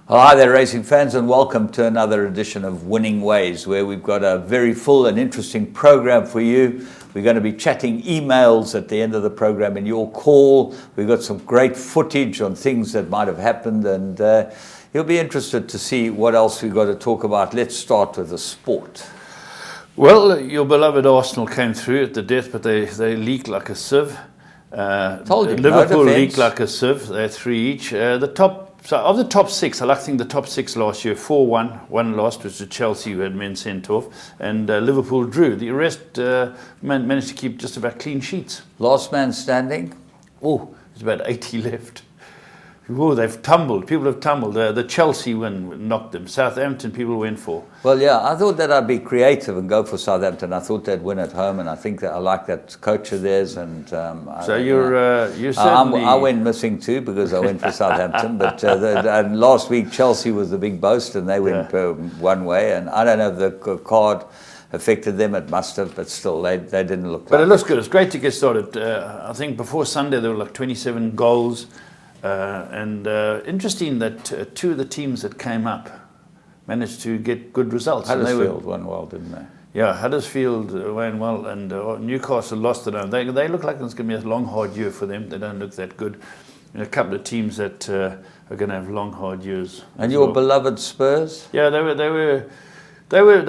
Well, hi there, racing fans, and welcome to another edition of Winning Ways, where we've got a very full and interesting program for you. We're going to be chatting emails at the end of the program and your call. We've got some great footage on things that might have happened, and you'll be interested to see what else we've got to talk about. Let's start with the sport. Well, your beloved Arsenal came through at the death, but they leaked like a sieve. Told you, Liverpool no leaked like a sieve. They're 3 each. So of the top six, I think the top six last year, 4-1, one lost, which was Chelsea, who had men sent off, and Liverpool drew. The rest managed to keep just about clean sheets. Last man standing? Oh, there's about 80 left. Oh, they've tumbled. People have tumbled. The Chelsea win knocked them. Southampton people went for. Well, yeah, I thought that I'd be creative and go for Southampton. I thought they'd win at home, and I think that I like that coach of theirs. And so you're certainly... I went missing too because I went for Southampton. But and last week Chelsea was the big boast, and they went one way. And I don't know if the card affected them. It must have, but still, they didn't look. But it looks good. It's great to get started. I think before Sunday there were like 27 goals. Interesting that two of the teams that came up managed to get good results. Huddersfield won well, didn't they? Yeah, Huddersfield won well, and Newcastle lost it. They look like it's going to be a long, hard year for them. They don't look that good. And a couple of teams that are going to have long, hard years. And your beloved Spurs? Yeah, they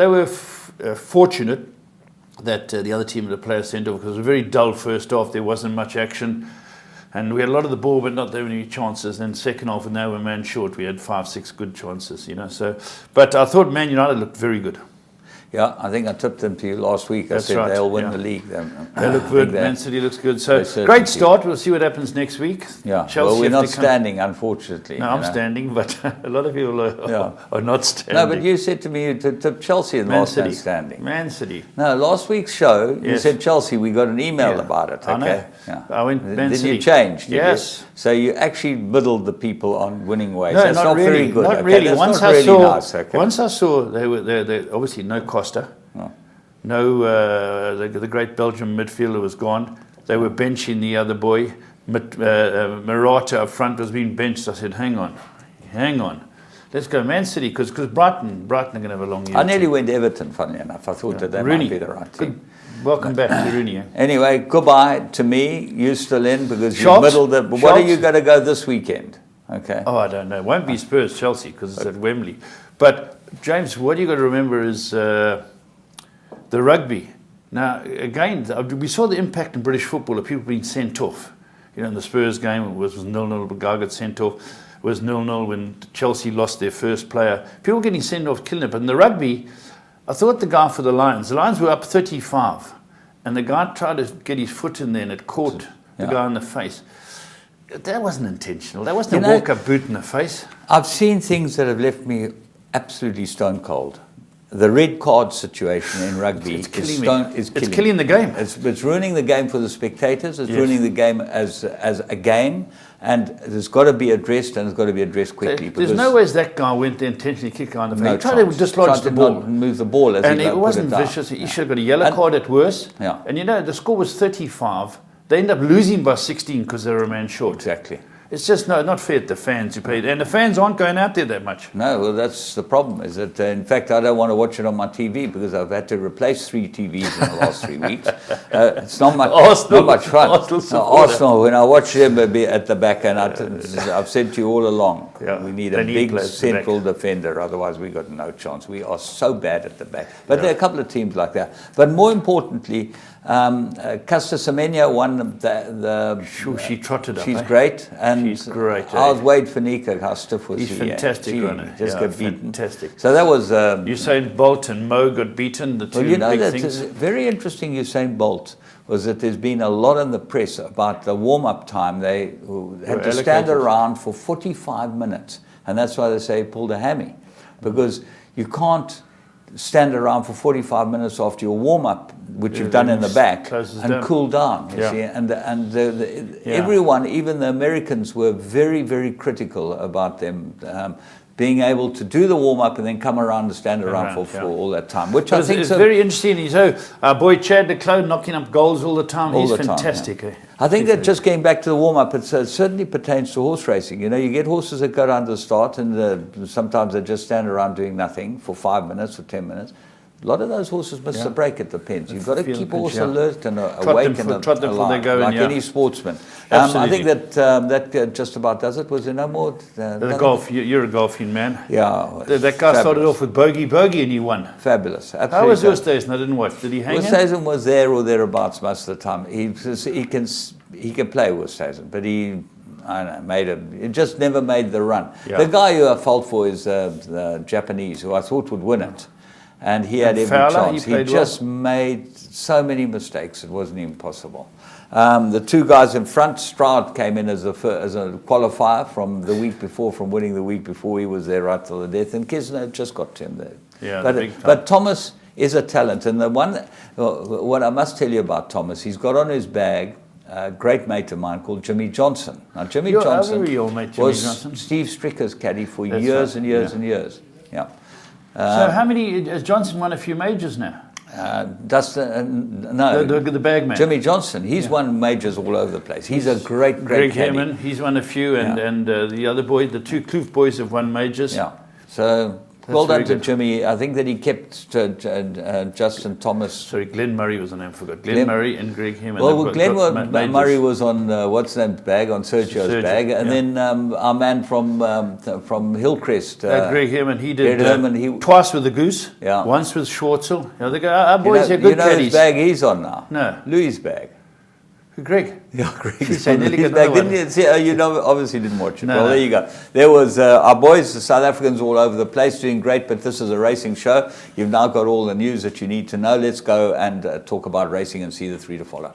were fortunate that the other team had a player sent off because it was a very dull first half. There wasn't much action. And we had a lot of the ball, but not that many chances. And second half, when they were man short, we had 5-6 good chances, So, but I thought Man United looked very good. Yeah, I think I tipped them to you last week. I said right. They'll win the league. They look good. Man City looks good. So great start. We'll see what happens next week. Yeah. Chelsea, well, we're not standing, unfortunately. No, I'm standing, but a lot of people are not standing. No, but you said to me you tipped Chelsea and last man standing. Man City. No, last week's show you said Chelsea. We got an email about it. Okay. I know. Yeah. I went Man City. Then you changed. Yes. So you actually middled the people on Winning Ways. No, That's not really. very good. Not really. That's not really nice. Okay. Once I saw they obviously no Costa. No, the great Belgian midfielder was gone. They were benching the other boy. Morata up front was being benched. I said, hang on. Let's go Man City because Brighton are going to have a long year. I nearly went Everton, funnily enough. I thought that might be the right team. Welcome back to Rooney. Anyway, goodbye to me. You're still in because you middled it. But what are you going to go this weekend? Okay. Oh, I don't know. It won't be Spurs Chelsea because it's at Wembley. But James, what you got to remember is the rugby. Now, again, we saw the impact in British football of people being sent off. In the Spurs game, it was 0-0, the guy got sent off. It was 0-0 when Chelsea lost their first player. People getting sent off, killing it. But in the rugby, I thought the guy for the Lions were up 35. And the guy tried to get his foot in there and it caught the guy in the face. That wasn't intentional. That wasn't a walk-up boot in the face. I've seen things that have left me absolutely stone cold. The red card situation in rugby is killing the game. It's ruining the game for the spectators. It's ruining the game as a game, and it's got to be addressed, and it's got to be addressed quickly. There's no way that guy went there intentionally kick on the face. He tried to dislodge the ball, move the ball, and it wasn't vicious. He should have got a yellow card at worst. Yeah. And the score was 35. They ended up losing by 16 because they were a man short. Exactly. It's just not fair to the fans who paid. And the fans aren't going out there that much. No, well, that's the problem, is that, in fact, I don't want to watch it on my TV because I've had to replace 3 TVs in the last 3 weeks. It's not much fun. Arsenal, when I watch them at the back, and I've said to you all along, we need a big central defender, otherwise we've got no chance. We are so bad at the back. But there are a couple of teams like that. But more importantly, Caster Semenya won she trotted up. She's great. And she's great. How's Wade Fanica? How stiff was he? He's fantastic. Just got beaten. Fantastic. So that was... Usain Bolt and Mo got beaten. The two big things. Very interesting. Usain Bolt was that there's been a lot in the press about the warm-up time. They had to stand around for 45 minutes. And that's why they say he pulled a hammy. Because you can't stand around for 45 minutes after your warm-up, which you've done in the back, and cool down. You see, and everyone, even the Americans, were very, very critical about them being able to do the warm-up and then come around and stand around for all that time, which I think is very interesting. So our boy Chad de Clos knocking up goals all the time. He's fantastic. I think that just getting back to the warm-up, it certainly pertains to horse racing. You know, you get horses that go down to the start, and sometimes they just stand around doing nothing for 5 minutes or 10 minutes. A lot of those horses miss the break at the pens. You've got to keep a horse alert and awake and alive, like any sportsman. I think that just about does it. Was there no more? The golf, you're a golfing man. Yeah. That guy started off with bogey and he won. Fabulous. Absolutely. How was Oosthuizen? I didn't watch. Did he hang in? Oosthuizen was there or thereabouts most of the time. He can play Oosthuizen, but I don't know, it just never made the run. Yeah. The guy who I fault for is the Japanese, who I thought would win it. And he had every chance. He just made so many mistakes, it wasn't even possible. The two guys in front, Stroud came in as a qualifier from the week before, from winning the week before. He was there right till the death, and Kisner just got to him there. Yeah, but Thomas is a talent, and what I must tell you about Thomas, he's got on his bag a great mate of mine called Jimmy Johnson. Now, Jimmy Johnson was Steve Stricker's caddy for years and years and years. Yeah. So how many, has Johnson won a few majors now? No. The bagman. Jimmy Johnson, he's won majors all over the place. He's a great Greg caddy. Hammond, he's won a few, and the other boy, the two Kloof boys have won majors. Yeah, so well done to Jimmy. I think that he kept Justin Thomas. Sorry, Glenn Murray was the name I forgot. Glenn Murray and Greg Hammond. Well, Glenn Murray was on, what's the name's bag, on Sergio's bag. And then our man from Hillcrest. Greg Hammond, he did twice with the Goose, once with Schwartzel. Our boys are good caddies. You know whose bag he's on now? No. Louis' bag. Greg. Yeah, Greg's on his bag. Didn't you see? You know, obviously didn't watch it. Well, there you go. There was our boys, the South Africans, all over the place doing great, but this is a racing show. You've now got all the news that you need to know. Let's go and talk about racing and see the three to follow.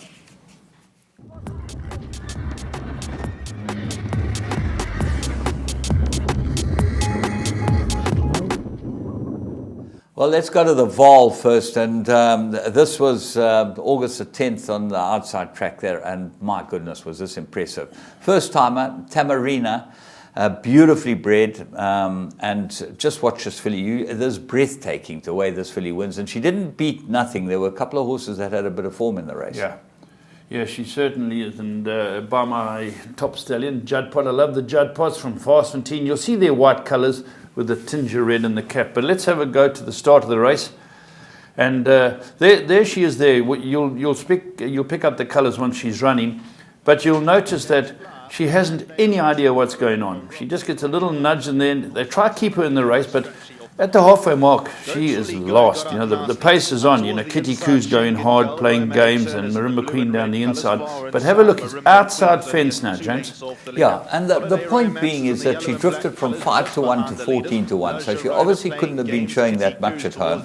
Well, let's go to the Vaal first, and this was August the 10th on the outside track there, and my goodness, was this impressive. First timer, Tamarina, beautifully bred, and just watch this filly. This is breathtaking the way this filly wins, and she didn't beat nothing. There were a couple of horses that had a bit of form in the race. Yeah, she certainly is, and by my top stallion, Judd Pot. I love the Judd Pots from Fastfontein. You'll see their white colours with the tinge of red in the cap. But let's have a go to the start of the race. And there she is there. You'll pick up the colours once she's running, but you'll notice that she hasn't any idea what's going on. She just gets a little nudge, and then they try to keep her in the race, but at the halfway mark, she is lost. You know, the pace is on. You know, Kitty Coo's going hard, playing games, and Marimba Queen down the inside. But have a look, it's outside fence now, James. Yeah, and the point being is that she drifted from 5-1 to 14-1, so she obviously couldn't have been showing that much at home.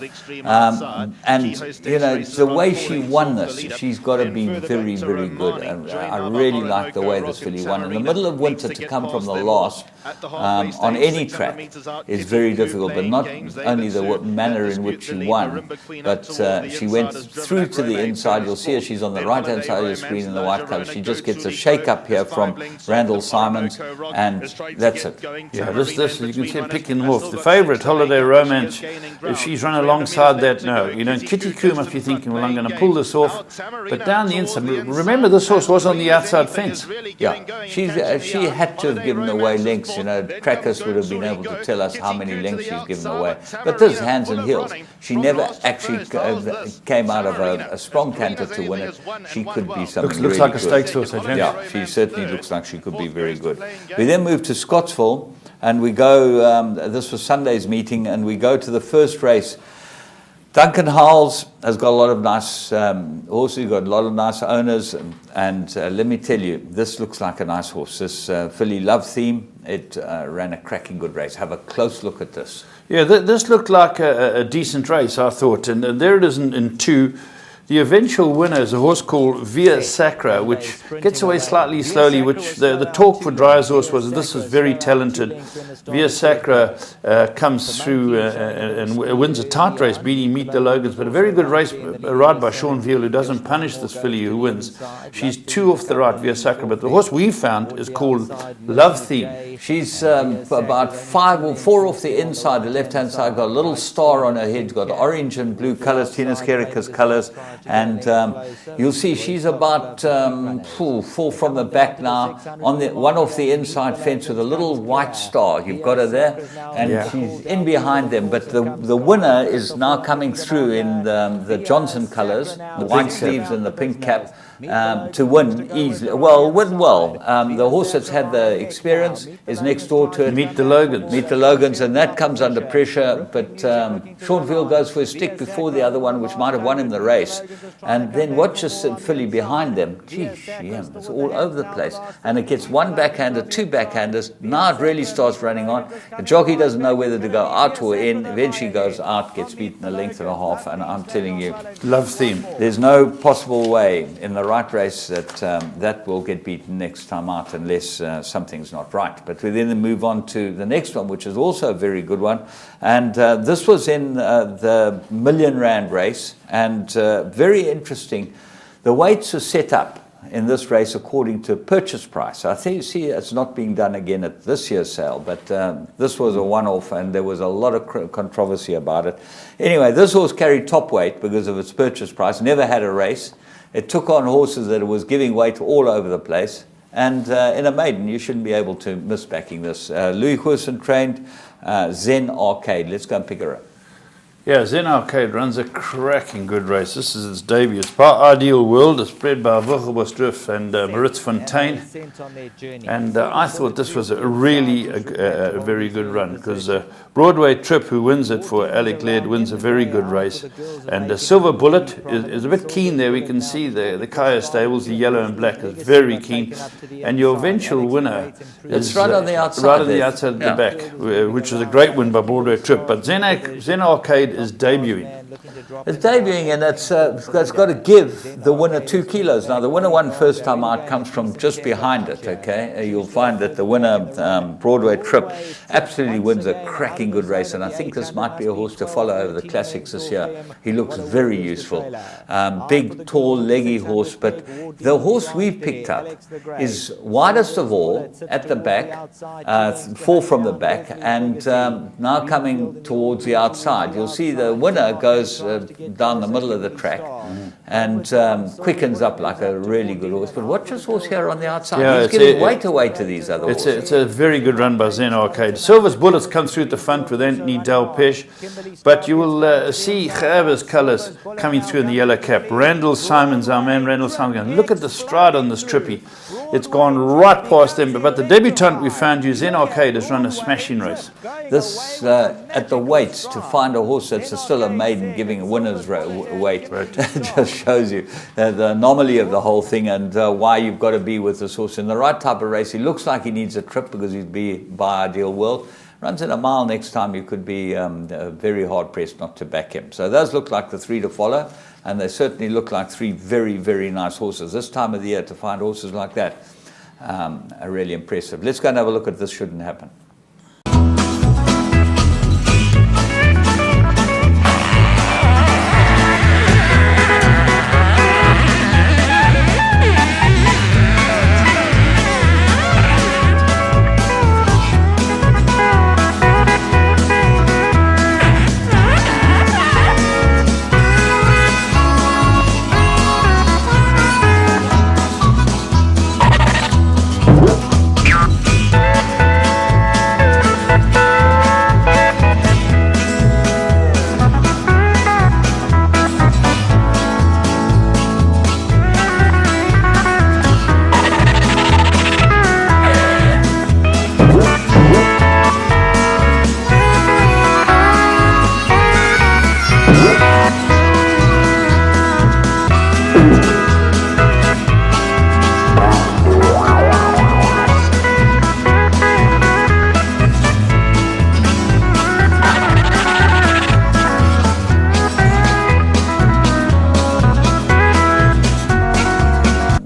And, you know, the way she won this, she's got to be very, very good. And I really like the way this filly won. In the middle of winter, to come from the last on any track is very difficult, but not only the manner in which she won, but she went through to the inside. You'll see her, she's on the right-hand side of the screen in the white colour. She just gets a shake-up here from Randall Simons, and that's it. Yeah, this you can see her picking them off. The favourite, Holiday Romance, if she's run alongside that, no. You know, Kitty Coo must be thinking, well, I'm going to pull this off. But down the inside, remember this horse was on the outside fence. Yeah, she had to have given away lengths. You know, Crackers would have been able to tell us how many lengths she's given away. But this hands and heels. She never actually came out of a strong canter to win it. She could be something looks really like a stakes horse, I think. Yeah, she certainly looks like she could be very good. We then move to Scottsville, and we go, this was Sunday's meeting, and we go to the first race. Duncan Howells has got a lot of nice horses, he's got a lot of nice owners, and let me tell you, this looks like a nice horse. This filly Love Theme, it ran a cracking good race. Have a close look at this. Yeah, this looked like a decent race, I thought, and there it is in two. The eventual winner is a horse called Via Sacra, which gets away slightly slowly, which the talk for Dryer's horse was this is very talented. Via Sacra comes through and wins a tight race, beating Meet the Logans, but a very good race, a ride by Sean Veal, who doesn't punish this filly who wins. She's two off the right, Via Sacra, but the horse we found is called Love Theme. She's about 5 or 4 off the inside, the left-hand side, got a little star on her head, got orange and blue colours, Tina's Kerika's colours. and you'll see she's about 4 from the back now, on the one off the inside fence with a little white star. You've got her there, and she's in behind them. But the winner is now coming through in the Johnson colours, the white sleeves and the pink cap. To win easily, the horse that's had the experience is next door to it. Meet the Logans, and that comes under pressure. But Sean Veal goes for a stick before the other one, which might have won him the race. And then watch this filly behind them. It's all over the place, and it gets one backhander, 2 backhanders. Now it really starts running on. The jockey doesn't know whether to go out or in. Eventually goes out, gets beaten a length and a half. And I'm telling you, love theme. There's no possible way in the right race that that will get beaten next time out unless something's not right. But we then move on to the next one, which is also a very good one. And this was in the R1 million race, and very interesting. The weights are set up in this race according to purchase price. I think you see it's not being done again at this year's sale, but this was a one-off, and there was a lot of controversy about it. Anyway, this horse carried top weight because of its purchase price, never had a race. It took on horses that it was giving weight all over the place. And in a maiden, you shouldn't be able to miss backing this. Louis Huisson trained Zen Arcade. Let's go and pick her up. Yeah, Zen Arcade runs a cracking good race. This is its debut. It's by Ideal World. It's bred by Wilgerbosdrif and Maritz Fontaine. And I thought this was a really a very good run, because Broadway Trip, who wins it for Alec Laird, wins a very good race. And Silver Bullet is a bit keen there. We can see the Kaya stables, the yellow and black, is very keen. And your eventual winner is right on the outside. Right on the outside of the back, which was a great win by Broadway Trip. But Zen Arcade is debuting. It's debuting, and it's got to give the winner 2 kilos. Now, the winner won first time out comes from just behind it, okay? You'll find that the winner, Broadway Trip, absolutely wins a cracking good race, and I think this might be a horse to follow over the classics this year. He looks very useful. Big, tall, leggy horse, but the horse we've picked up is widest of all at the back, 4 from the back, and now coming towards the outside. You'll see the winner goes down the middle of the track and quickens up like a really good horse. But watch this horse here on the outside. Yeah, he's giving weight away to these other horses. It's a very good run by Zen Arcade. Silver's Bullets come through at the front with Anthony Delpeche, but you will see Gerber's colours coming through in the yellow cap. Randall Simons, our man Randall Simons. Look at the stride on this trippy. It's gone right past them. But the debutant we found you, Zen Arcade, has run a smashing race. This, at the weights, to find a horse that's still a maiden giving a winner's weight, just shows you the anomaly of the whole thing, and why you've got to be with this horse in the right type of race. He looks like he needs a trip because he's by Ideal World. Runs in a mile next time, you could be very hard-pressed not to back him. So those look like the 3 to follow, and they certainly look like 3 very, very nice horses. This time of the year, to find horses like that are really impressive. Let's go and have a look at This Shouldn't Happen.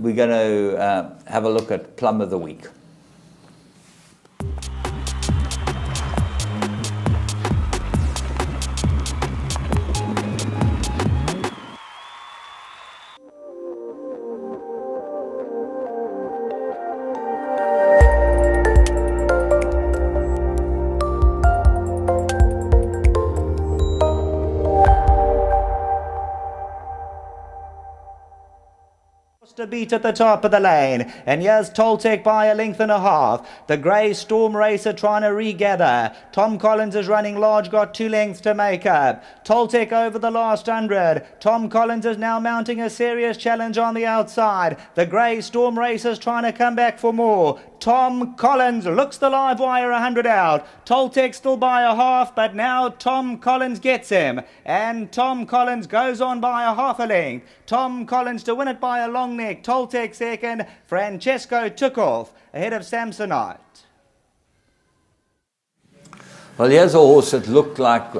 We're going to have a look at Plum of the Week. beat at the top of the lane. And here's Toltec by a length and a half. The grey Storm Racer trying to regather. Tom Collins is running large, got 2 lengths to make up. Toltec over the last 100. Tom Collins is now mounting a serious challenge on the outside. The grey Storm Racer's trying to come back for more. Tom Collins looks the live wire 100 out. Toltec still by a half, but now Tom Collins gets him. And Tom Collins goes on by a half a length. Tom Collins to win it by a long neck. Toltec second. Francesco took off ahead of Samsonite. Well, here's a horse that looked like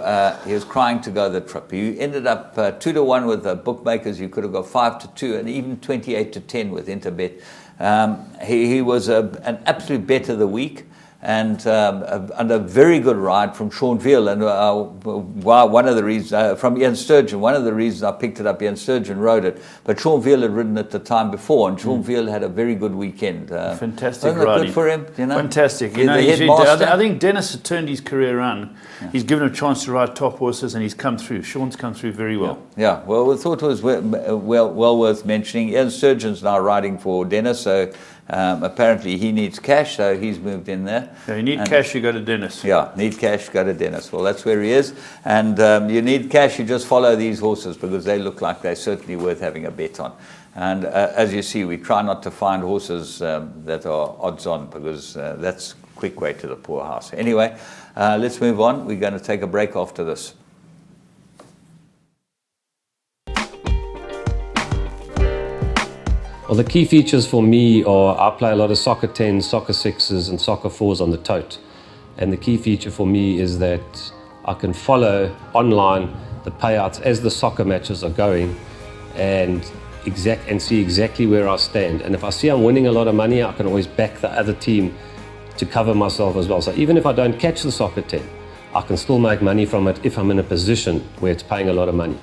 he was crying to go the trip. He ended up 2-1 with the bookmakers. You could have got 5-2 and even 28-10 with Interbet. He was an absolute bet of the week, and a very good ride from Sean Veal. And one of the reasons from Ian Sturgeon, one of the reasons I picked it up, Ian Sturgeon rode it, but Sean Veal had ridden it the time before, and Sean Veal had a very good weekend. Fantastic wasn't it riding. good for him, you know? Fantastic. You know, I think Dennis had turned his career around. Yeah. He's given him a chance to ride top horses, and he's come through. Sean's come through very well. Yeah. Well, we thought it was well worth mentioning. Ian Sturgeon's now riding for Dennis, so apparently he needs cash, so he's moved in there. Yeah, you need cash, you go to Dennis. Yeah, need cash, go to Dennis. Well, that's where he is. And you need cash, you just follow these horses because they look like they're certainly worth having a bet on. And as you see, we try not to find horses that are odds on because that's a quick way to the poorhouse. Anyway, let's move on. We're going to take a break after this. Well, the key features for me are I play a lot of soccer 10s, soccer 6s and soccer 4s on the tote. And the key feature for me is that I can follow online the payouts as the soccer matches are going and see exactly where I stand. And if I see I'm winning a lot of money, I can always back the other team to cover myself as well. So even if I don't catch the soccer 10, I can still make money from it if I'm in a position where it's paying a lot of money.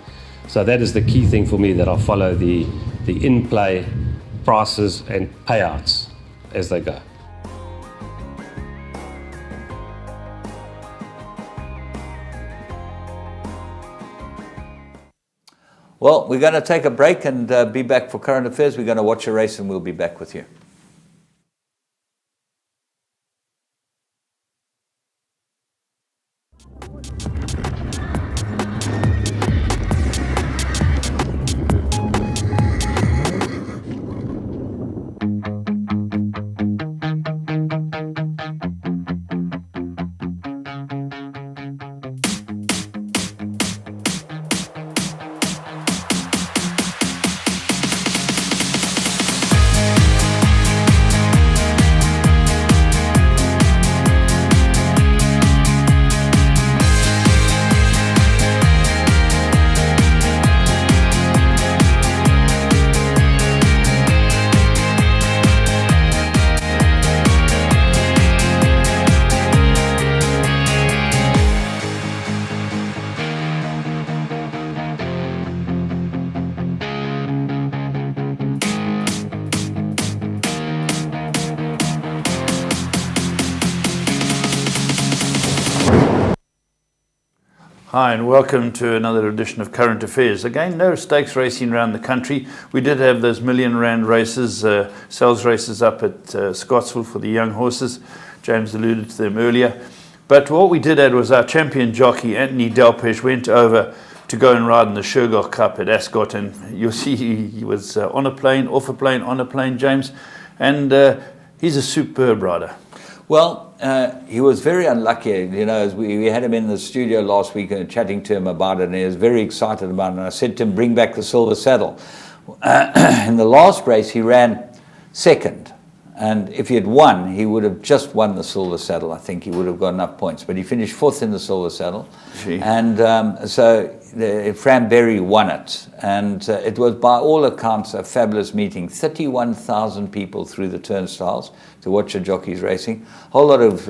So that is the key thing for me, that I follow the in-play prices and payouts as they go. Well, we're going to take a break and be back for current affairs. We're going to watch a race and we'll be back with you. Hi and welcome to another edition of Current Affairs. Again, no stakes racing around the country. We did have those £1,000,000 races, sales races up at Scottsville for the young horses. James alluded to them earlier. But what we did have was our champion jockey, Anthony Delpesh, went over to go and ride in the Shergold Cup at Ascot. And you'll see he was on a plane, off a plane, on a plane, James. And he's a superb rider. Well, he was very unlucky. You know, as we had him in the studio last week and chatting to him about it, and he was very excited about it. And I said to him, bring back the silver saddle. In the last race, he ran second. And if he had won, he would have just won the silver saddle. I think he would have got enough points. But he finished fourth in the silver saddle. Gee. And so Fran Berry won it. And it was, by all accounts, a fabulous meeting. 31,000 people through the turnstiles to watch the jockeys racing. A whole lot of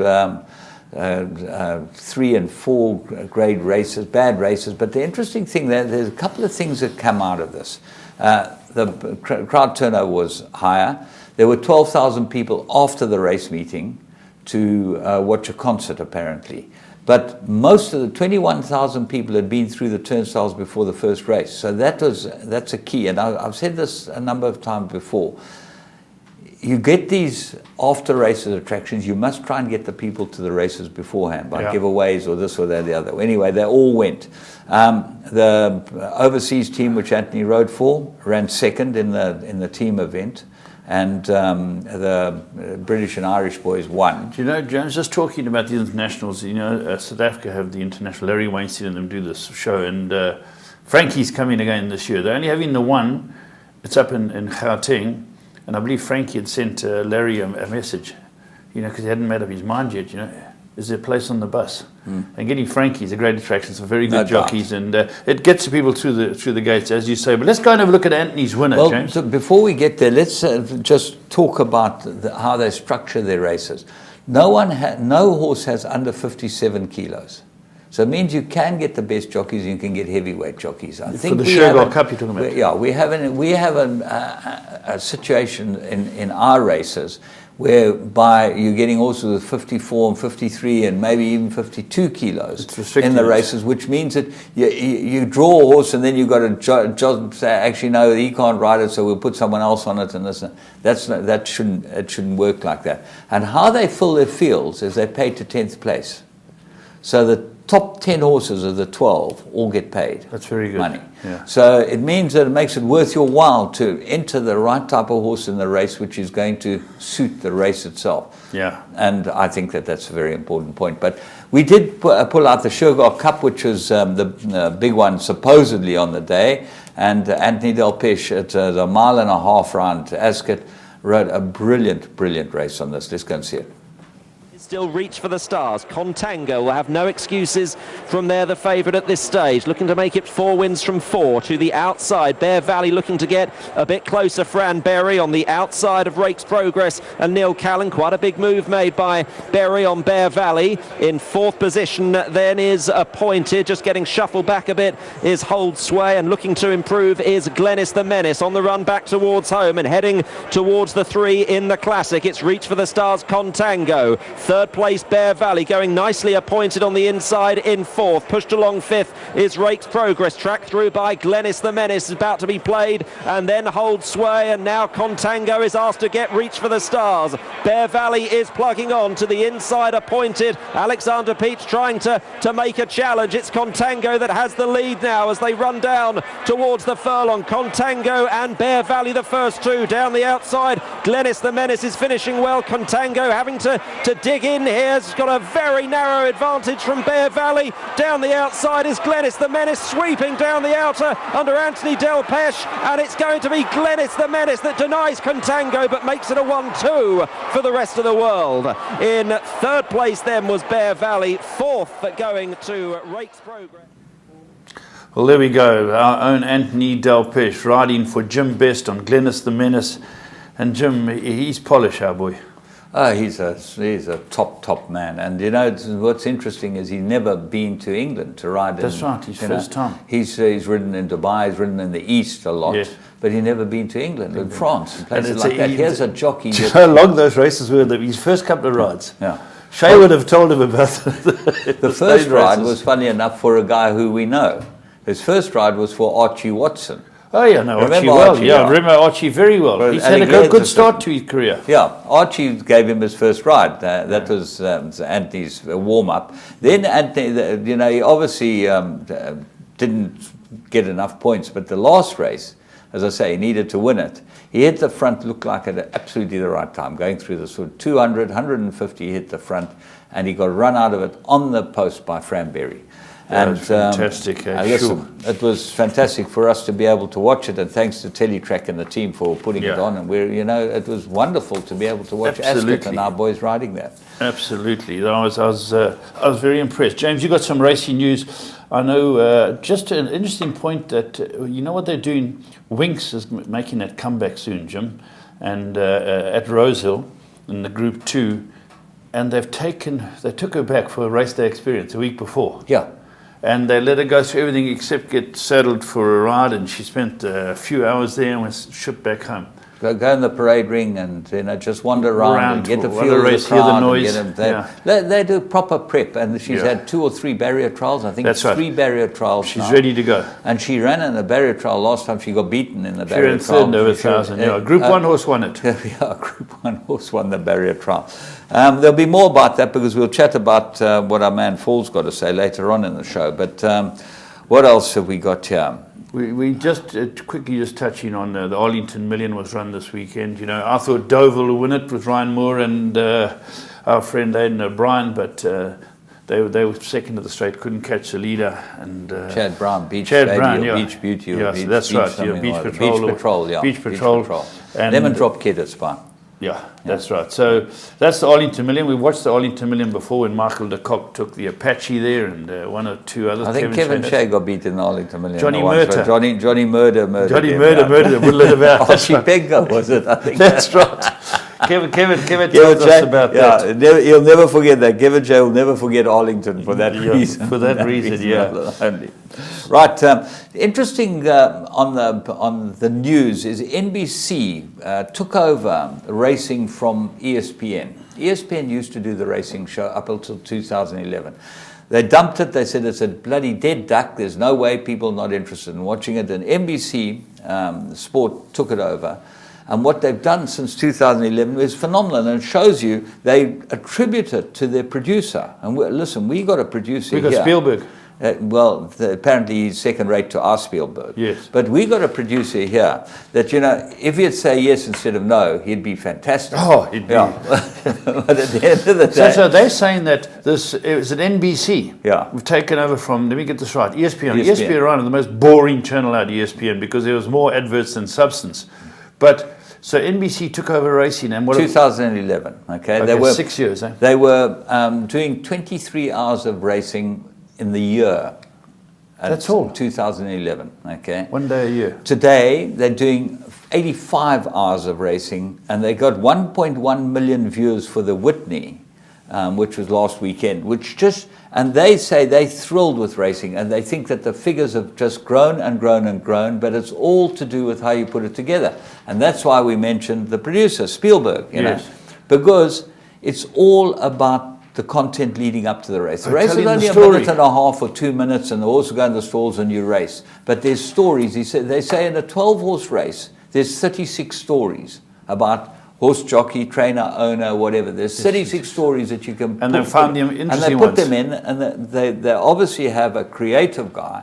3 and 4 grade races, bad races. But the interesting thing, there's a couple of things that come out of this. The crowd turnover was higher. There were 12,000 people after the race meeting to watch a concert, apparently. But most of the 21,000 people had been through the turnstiles before the first race. So that's a key. And I've said this a number of times before. You get these after races attractions, you must try and get the people to the races beforehand by giveaways or this or that or the other. Anyway, they all went. The overseas team, which Anthony rode for, ran second in the team event. And the British and Irish boys won. Do you know, James, just talking about the internationals, you know, South Africa have the international, Larry Weinstein and them do this show, and Frankie's coming again this year. They're only having the one, it's up in Gauteng, and I believe Frankie had sent Larry a message, you know, because he hadn't made up his mind yet, you know, is there a place on the bus? And getting Frankie is a great attraction, some very good jockeys, and it gets the people through the gates, as you say. But let's go and have a look at Anthony's winner, well, James. So before we get there, let's just talk about how they structure their races. No horse has under 57 kilos. So it means you can get the best jockeys, you can get heavyweight jockeys. I think for the Shergar Cup you're talking about? Yeah, we have a situation in our races whereby you're getting horses with 54 and 53 and maybe even 52 kilos in the races, which means that you draw a horse and then you've got to say, actually, no, he can't ride it, so we'll put someone else on it, and this. It shouldn't work like that. And how they fill their fields is they pay to 10th place. So the top 10 horses of the 12 all get paid. That's very good money. Yeah. So it means that it makes it worth your while to enter the right type of horse in the race, which is going to suit the race itself. Yeah. And I think that's a very important point. But we did pull out the Shergar Cup, which was the big one supposedly on the day. And Anthony Del Pesh at the 1.5 mile round Ascot rode a brilliant, brilliant race on this. Let's go and see it. Still reach for the stars. Contango will have no excuses from there, the favourite at this stage. Looking to make it 4 wins from 4 to the outside. Bear Valley looking to get a bit closer. Fran Berry on the outside of Rake's Progress and Neil Callan. Quite a big move made by Berry on Bear Valley. In 4th position then is Appointed. Just getting shuffled back a bit is Hold Sway, and looking to improve is Glennis the Menace on the run back towards home and heading towards the 3 in the Classic. It's reach for the stars. Contango. 3rd place Bear Valley going nicely. Appointed on the inside in 4th. Pushed along 5th is Rake's Progress, tracked through by Glennis the Menace, is about to be played, and then Hold Sway, and now Contango is asked to get reach for the stars. Bear Valley is plugging on to the inside. Appointed. Alexander Peach trying to make a challenge. It's Contango that has the lead now as they run down towards the furlong. Contango and Bear Valley the first 2 down the outside. Glennis the Menace is finishing well. Contango having to dig in here, has got a very narrow advantage from Bear Valley. Down the outside is Glennis the Menace, sweeping down the outer under Anthony Del Pesh, and it's going to be Glennis the Menace that denies Contango but makes it a 1-2 for the rest of the world. In 3rd place then was Bear Valley, 4th going to Rake's Progress. Well, there we go. Our own Anthony Del Pesh riding for Jim Best on Glennis the Menace. And Jim, he's polished, our boy. Oh, he's a top man, and you know what's interesting is he's never been to England to ride. That's right, his first time. He's ridden in Dubai, he's ridden in the East a lot, yes, but he's never been to England and France and places like that. Here's a jockey. How long those races were, his first couple of rides. Yeah. Shay would have told him about the first ride was funny enough for a guy who we know. His first ride was for Archie Watson. Oh yeah, no, Archie well. Yeah, I remember Archie very well. He's had a good start to his career. Yeah, Archie gave him his first ride. That was Anthony's warm-up. Then Anthony, you know, he obviously didn't get enough points, but the last race, as I say, he needed to win it. He hit the front, looked like at absolutely the right time, going through the sort of 200, 150, he hit the front, and he got run out of it on the post by Fran Berry. And fantastic. Listen, it was fantastic for us to be able to watch it, and thanks to Teletrack and the team for putting it on. And it was wonderful to be able to watch Ascot and our boys riding that. Absolutely, I was very impressed. James, you got some racing news. I know. Just an interesting point that you know what they're doing. Winx is making that comeback soon, Jim, and at Rosehill in the Group 2, and they took her back for a race day experience a week before. Yeah. And they let her go through everything except get saddled for a ride, and she spent a few hours there and was shipped back home. Go in the parade ring and just wander around and get the feel of the crowd. Hear the noise. And they do proper prep, and she's had 2 or 3 barrier trials. I think That's right. 3 barrier trials. She's ready to go. And she ran in the barrier trial last time. She got beaten in the She barrier ran trial. third over 1,000. Group 1 horse won it. Group 1 horse won the barrier trial. There'll be more about that because we'll chat about what our man Fall's got to say later on in the show. But what else have we got here? We just quickly just touching on the Arlington Million was run this weekend. I thought Dover will win it with Ryan Moore and our friend Aidan O'Brien, but they were second of the straight, couldn't catch the leader. And Chad Brown, Beach Beauty, Beach Patrol. And Lemon Drop Kid at Spine. Yeah, that's right. So that's the Arlington Million. We watched the Arlington Million before when Michael de Kock took the Apache there and 1 or 2 others. I think Kevin Shea got beat in the Arlington Million. Johnny Murder. Johnny Murder. Johnny Murder. We'll let about. Archie Penga was it? I think that's right. Kevin tells us about that. He'll never forget that. Kevin Shea will never forget Arlington for that reason. For that reason, yeah. Only. Right. Interesting on the news is NBC took over racing from ESPN. ESPN used to do the racing show up until 2011. They dumped it. They said it's a bloody dead duck. There's no way people are not interested in watching it. And NBC Sport took it over. And what they've done since 2011 is phenomenal, and it shows you they attribute it to their producer. And listen, we got a producer here. We got Spielberg. Apparently he's second rate to our Spielberg. Yes. But we got a producer here that, if he'd say yes instead of no, he'd be fantastic. Oh, he'd be. Yeah. But at the end of the day... So they're saying that it was at NBC. Yeah. We've taken over from, let me get this right, ESPN. ESPN ran the most boring channel out of ESPN because there was more adverts than substance. But... So NBC took over racing and 2011. Okay, they were 6 years. They were doing 23 hours of racing in the year. That's all. 2011. Okay, 1 day a year. Today they're doing 85 hours of racing, and they got 1.1 million viewers for the Whitney, which was last weekend. And they say they're thrilled with racing, and they think that the figures have just grown and grown and grown, but it's all to do with how you put it together. And that's why we mentioned the producer, Spielberg, yes. Because it's all about the content leading up to the race. The race is only a minute and a half or 2 minutes, and they also go in the stalls and you race. But there's stories. They say in a 12-horse race, there's 36 stories about horse jockey, trainer, owner, whatever. There's 36 stories that you can and they found them interesting and they put them in, and they obviously have a creative guy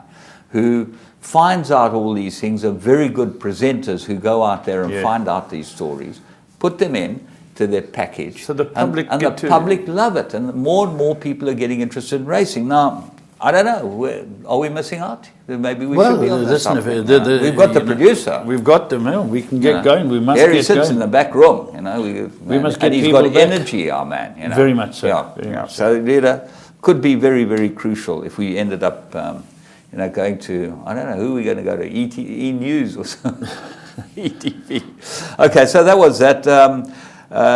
who finds out all these things, are very good presenters who go out there and find out these stories, put them in to their package. So the public and the public love it, and more people are getting interested in racing. Now, I don't know. Are we missing out? Maybe we should be on that. We've got the producer. We've got them. We can get going. We must There he get sits going. in the back room. We must get and he's people got back. energy, our man. Very much so. Yeah. Very much So could be very, very crucial if we ended up, going to, I don't know, who are we going to go to? E News or something? ETV. Okay, so that was that.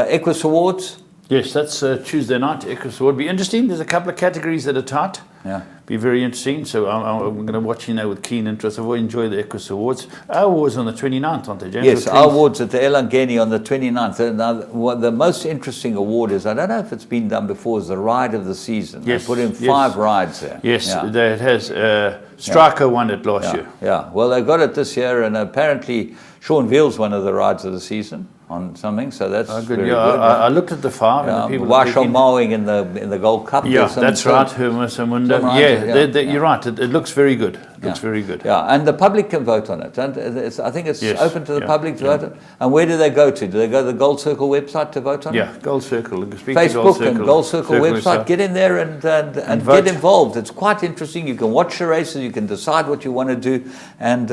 Equus Awards. Yes, that's Tuesday night, Equus Award. Be interesting. There's a couple of categories that are tight. Yeah. Be very interesting. So I'm going to watch with keen interest. I've enjoyed the Equus Awards. Our awards on the 29th, aren't they, James? Yes, our awards at the Elangeni on the 29th. Now, the most interesting award is, I don't know if it's been done before, is the ride of the season. Yes. They put in 5 rides there. Yes, it has. Striker won it last year. Yeah, well, they got it this year, and apparently Sean Veal's one of the rides of the season on something, so that's good. Very Yeah, good. I looked at the 5 and the people. Washel mowing in the Gold Cup. Yeah, that's right. Hermosamunda. You're right. It looks very good. It looks very good. Yeah, and the public can vote on it. And I think it's open to the public to vote on it. And where do they go to? Do they go to the Gold Circle website to vote on it? Yeah, Gold Circle. Facebook and Gold Circle website. Get in there and get involved. It's quite interesting. You can watch the races. You can decide what you want to do. And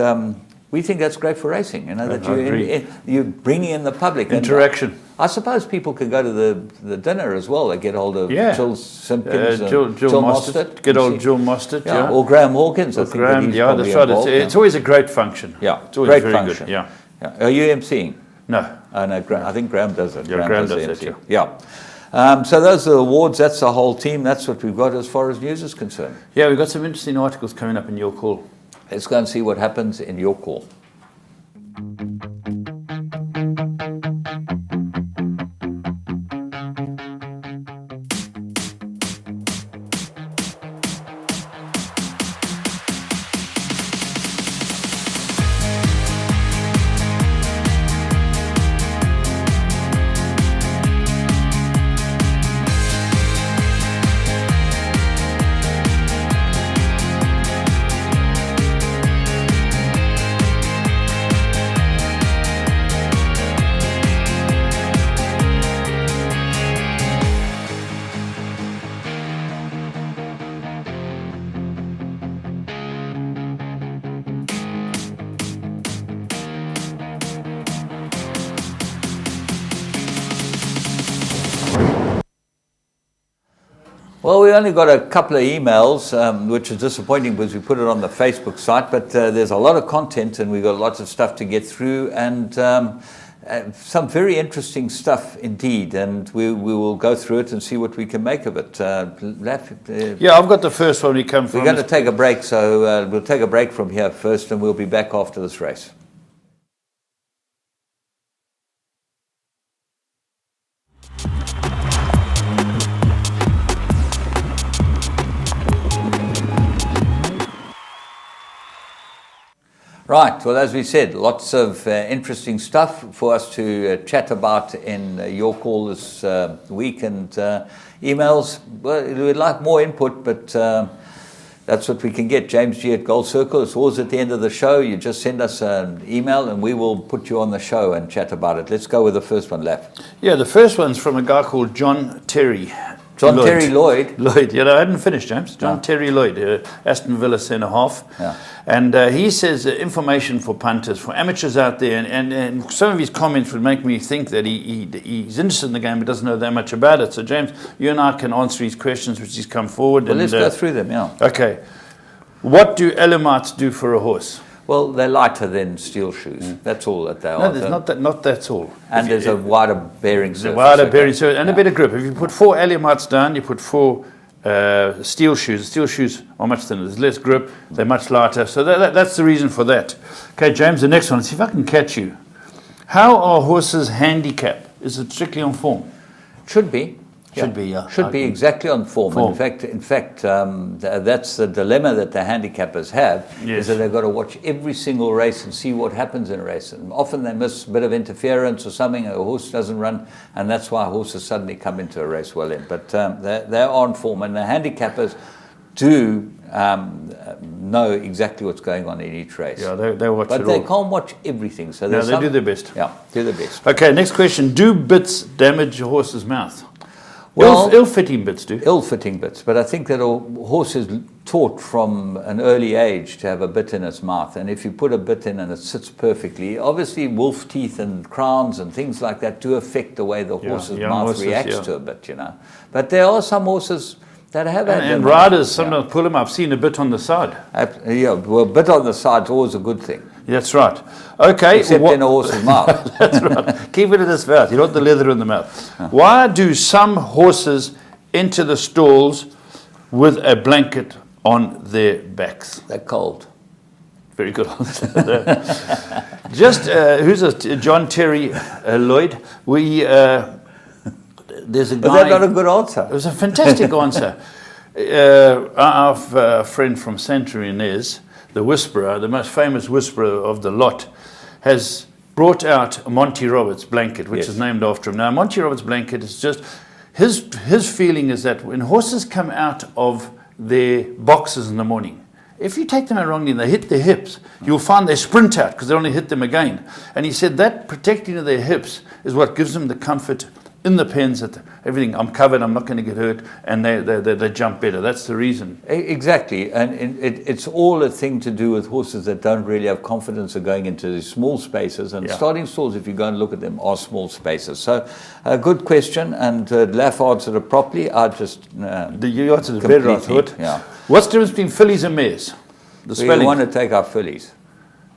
we think that's great for racing, that you're bringing in the public. Interaction. And I suppose people can go to the dinner as well. They get hold of Jill Simpkins, Jill Mostert. Get hold of Jill Mostert, or Graham Hawkins. That's right. It's always a great function. Yeah, it's always very function. Good. Yeah. Are you emceeing? No. I think Graham does it. Yeah, Graham does it. Yeah. So those are the awards. That's the whole team. That's what we've got as far as news is concerned. Yeah, we've got some interesting articles coming up in your call. Let's go and see what happens in your call. Well, we only got a couple of emails, which is disappointing because we put it on the Facebook site, but there's a lot of content and we've got lots of stuff to get through, and some very interesting stuff indeed, and we will go through it and see what we can make of it. Yeah, I've got the first one we come from. We're going to take a break, so we'll take a break from here first, and we'll be back after this race. Right, well, as we said, lots of interesting stuff for us to chat about in your call this week, and emails. Well, we'd like more input, but that's what we can get. James G at Gold Circle. It's always at the end of the show. You just send us an email and we will put you on the show and chat about it. Let's go with the first one, Laf. Yeah, the first one's from a guy called John Terry. Terry Lloyd. Lloyd, I hadn't finished, James. John Terry Lloyd, Aston Villa centre-half. Yeah. And he says information for punters, for amateurs out there, and some of his comments would make me think that he's interested in the game but doesn't know that much about it. So, James, you and I can answer his questions which he's come forward. Well, let's go through them, yeah. Okay. What do Elamites do for a horse? Well, they're lighter than steel shoes. That's all that they are. No, there's not that's all. And there's a wider bearing surface. A wider bearing surface and a better grip. If you put 4 Elamites down, you put 4 steel shoes. Steel shoes are much thinner. There's less grip. They're much lighter. So that's the reason for that. Okay, James, the next one. See if I can catch you. How are horses handicapped? Is it strictly on form? Should be. Should be, yeah. Should be exactly on form. In fact, that's the dilemma that the handicappers have, is that they've got to watch every single race and see what happens in a race. And often they miss a bit of interference or something, a horse doesn't run, and that's why horses suddenly come into a race well in. But they're on form, and the handicappers do know exactly what's going on in each race. Yeah, they watch but it they all. can't watch everything. So no, they do their best. Yeah, do their best. Okay, next question. Do bits damage a horse's mouth? Well, ill-fitting bits do. Ill-fitting bits, but I think that a horse is taught from an early age to have a bit in its mouth, and if you put a bit in and it sits perfectly, obviously wolf teeth and crowns and things like that do affect the way the horse's mouth reacts to a bit, But there are some horses that have had and riders sometimes pull them up. I've seen a bit on the side. Well, a bit on the side is always a good thing. That's right. Okay. Except in a horse's mouth. That's right. Keep it in his mouth. You don't want the leather in the mouth. Why do some horses enter the stalls with a blanket on their backs? They're cold. Very good answer. Just, who's John Terry Lloyd? There's a guy. Was that not a good answer? It was a fantastic answer. Our friend from Santorini, Inez, the whisperer, the most famous whisperer of the lot, has brought out Monty Roberts' blanket, which is named after him. Now, Monty Roberts' blanket is just, his feeling is that when horses come out of their boxes in the morning, if you take them out wrongly and they hit their hips, you'll find they sprint out because they only hit them again. And he said that protecting of their hips is what gives them the comfort in the pens that everything, I'm covered, I'm not going to get hurt, and they jump better. That's the reason. Exactly, and it's all a thing to do with horses that don't really have confidence of going into these small spaces, and starting stalls, if you go and look at them, are small spaces. So a good question, and Laf answered it properly. I just you answered it better, I thought. Yeah. What's the difference between fillies and mares? The spelling. We want to take our fillies.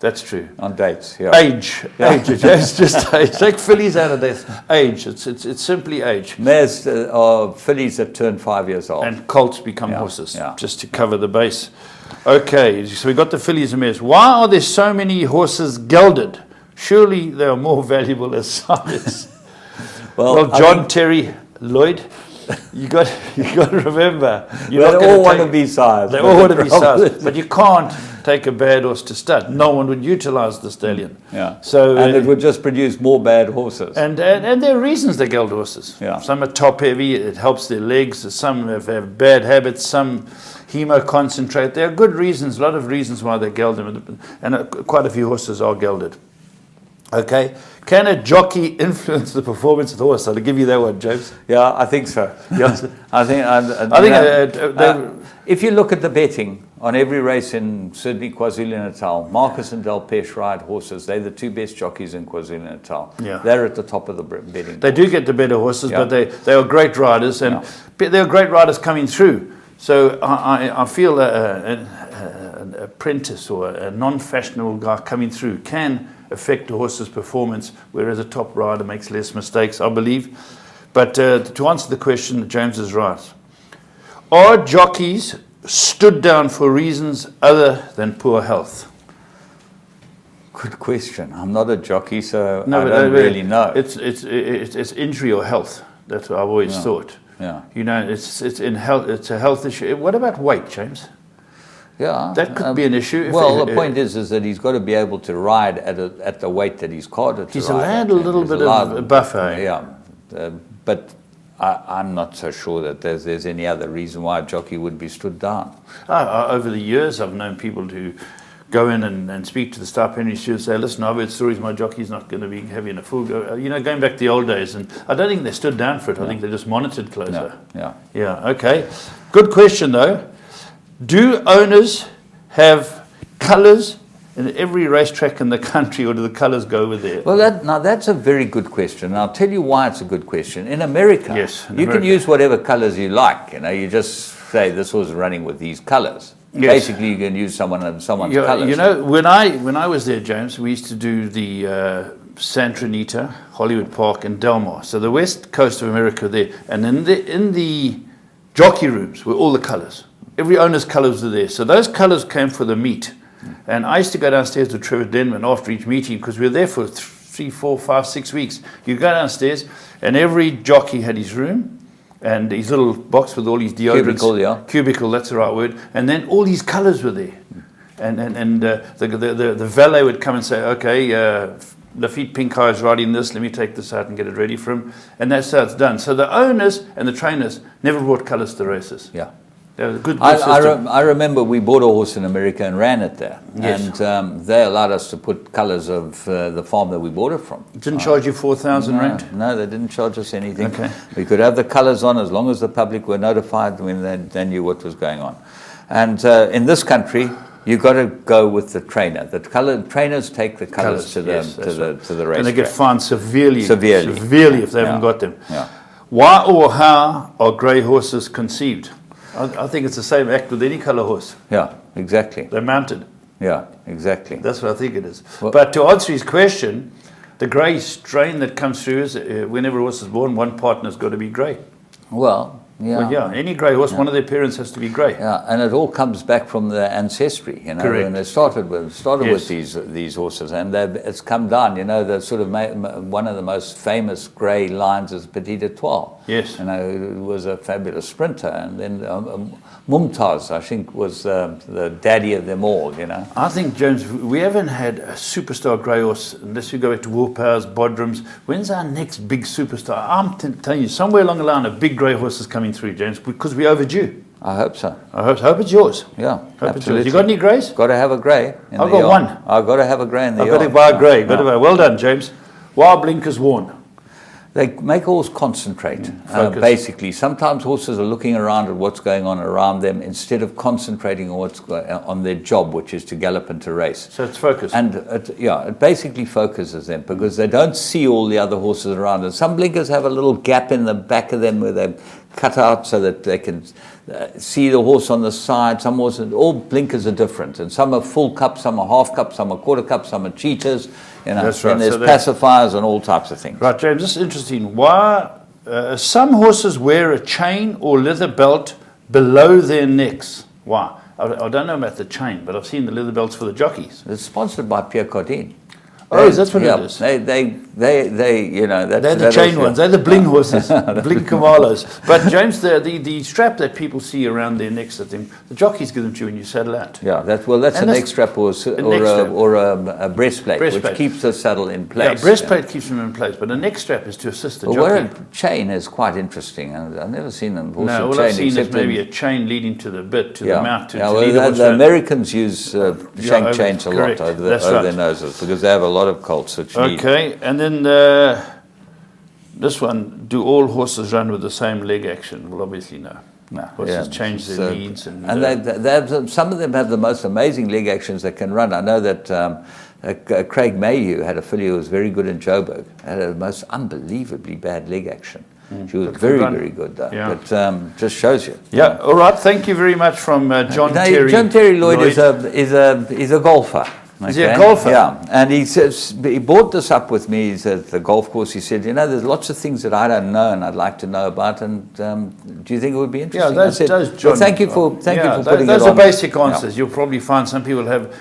That's true. On dates, yeah. Age. It's just age. Take fillies out of this. Age. It's simply age. Mares are fillies that turn 5 years old. And colts become horses, just to cover the base. Okay, so we got the fillies and mares. Why are there so many horses gelded? Surely they are more valuable as sires. Well, John Terry Lloyd, you got to remember. They all want to be sires. They all want to be sires. But you can't take a bad horse to stud. No one would utilize the stallion. Yeah. So and it would just produce more bad horses. And there are reasons they geld horses. Yeah. Some are top heavy. It helps their legs. Some have bad habits. Some hemoconcentrate. There are good reasons. A lot of reasons why they geld them. And quite a few horses are gelded. Okay. Can a jockey influence the performance of the horse? I'll give you that one, James. Yeah, I think so. Yes, I think. If you look at the betting on every race in Sydney, KwaZulu-Natal, Marcus and Del Pesh ride horses. They're the two best jockeys in KwaZulu-Natal. Yeah. They're at the top of the betting. They do get the better horses, Yeah. but they are great riders, and they are great riders coming through. So I feel an apprentice or a non-fashionable guy coming through can affect a horse's performance, whereas a top rider makes less mistakes, I believe. But to answer the question, James is right. Are jockeys stood down for reasons other than poor health? Good question. I'm not a jockey, so I don't really know. It's injury or health. That's what I've always thought. Yeah. You know, it's in health. It's a health issue. What about weight, James? Yeah, that could be an issue. The point is that he's got to be able to ride at the weight that he's carded. He's allowed a little bit of a buffer. Yeah, but I'm not so sure that there's any other reason why a jockey would be stood down. Over the years, I've known people to go in and speak to the star penalty and say, listen, I've heard stories my jockey's not going to be having a full go. You know, going back to the old days, and I don't think they stood down for it. I think they just monitored closer. Yeah, okay. Good question, though. Do owners have colours in every racetrack in the country, or do the colours go over there? Well, that's a very good question. And I'll tell you why it's a good question. In America, you can use whatever colours you like. You know, you just say this was running with these colours. Yes. Basically, you can use someone's colours. You know, when I was there, James, we used to do the Santa Anita, Hollywood Park, and Del Mar. So the west coast of America there, and in the jockey rooms were all the colours. Every owner's colours were there. So those colours came for the meet. And I used to go downstairs to Trevor Denman after each meeting, because we were there for 3, 4, 5, 6 weeks. You go downstairs, and every jockey had his room and his little box with all his deodorants. Cubicle, that's the right word. And then all these colours were there. And the valet would come and say, okay, Lafitte Pinkeye is riding this, let me take this out and get it ready for him. And that's how it's done. So the owners and the trainers never brought colours to races. Yeah. I remember we bought a horse in America and ran it there. Yes. And they allowed us to put colours of the farm that we bought it from. Didn't charge you 4,000 rand? No, they didn't charge us anything. Okay. We could have the colours on as long as the public were notified when they knew what was going on. And in this country, you've got to go with the trainer. The trainers take the colours to the racetrack. And they get fined severely if they haven't got them. Yeah. Why or how are grey horses conceived? I think it's the same act with any colour horse. Yeah, exactly. They're mounted. Yeah, exactly. That's what I think it is. Well, but to answer his question, the grey strain that comes through is whenever a horse is born, one partner's got to be grey. Well, any grey horse, one of their parents has to be grey. Yeah, and it all comes back from the ancestry, you know. Correct. And it started with these horses, and it's come down. You know, the sort of one of the most famous grey lines is Petit Etoile. Yes. You know, it was a fabulous sprinter, and then Mumtaz, I think, was the daddy of them all. You know. I think, James, we haven't had a superstar grey horse unless we go back to Willpowers, Bodrums. When's our next big superstar? I'm telling you, somewhere along the line, a big grey horse is coming through, James, because we're overdue. I hope so. I hope it's yours. Yeah, absolutely. You got any greys? Got to have a grey. I've got one. I've got to have a grey in the yard. I've got to buy a grey. Well done, James. Why are blinkers worn? They make a horse concentrate, basically. Sometimes horses are looking around at what's going on around them instead of concentrating on their job, which is to gallop and to race. So it's focused. And it basically focuses them because they don't see all the other horses around. And some blinkers have a little gap in the back of them where they cut out so that they can see the horse on the side. Some horses, all blinkers are different, and some are full cup, some are half cup, some are quarter cup, some are cheaters. You know, that's right. And there's pacifiers and all types of things. Right, James, this is interesting. Why some horses wear a chain or leather belt below their necks? Why? I don't know about the chain, but I've seen the leather belts for the jockeys. It's sponsored by Pierre Cardin. Oh, that's what it is. They, you know, they're the chain ones. They're the bling horses, bling Kamalos. But James, the strap that people see around their necks, the jockeys give them to you when you saddle out. Yeah, that's a neck strap or a breastplate, which keeps the saddle in place. Yeah, breastplate keeps them in place, but a neck strap is to assist the jockey. Wearing a chain is quite interesting. I've never seen them. No, all I've seen is maybe a chain leading to the bit, to the mouth. The Americans use shank chains a lot over their noses because they have a lot lot of colts which need. Okay, and then this one, do all horses run with the same leg action? Well, obviously no. No, Horses change their needs. And they have, some of them have the most amazing leg actions they can run. I know that Craig Mayhew had a filly who was very good in Joburg, had a most unbelievably bad leg action. She was very, very good, though. Yeah. But just shows you. Yeah, all right. Thank you very much from John Terry. John Terry Lloyd is a golfer. Is he a golfer? Yeah, and he says he brought this up with me. He's at the golf course. He said, there's lots of things that I don't know and I'd like to know about. And do you think it would be interesting? Yeah, those John. Well, thank you for putting it on. Those are basic answers. You'll probably find some people have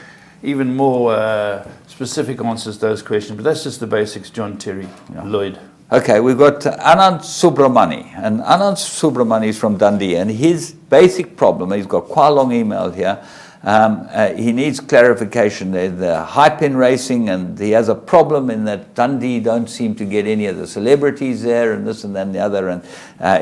even more specific answers to those questions, but that's just the basics. John Terry Lloyd. Okay, we've got Anand Subramani, and Anand Subramani is from Dundee, and his basic problem, he's got quite a long email here, he needs clarification. The hype in racing, and he has a problem in that Dundee don't seem to get any of the celebrities there, and this and then the other, and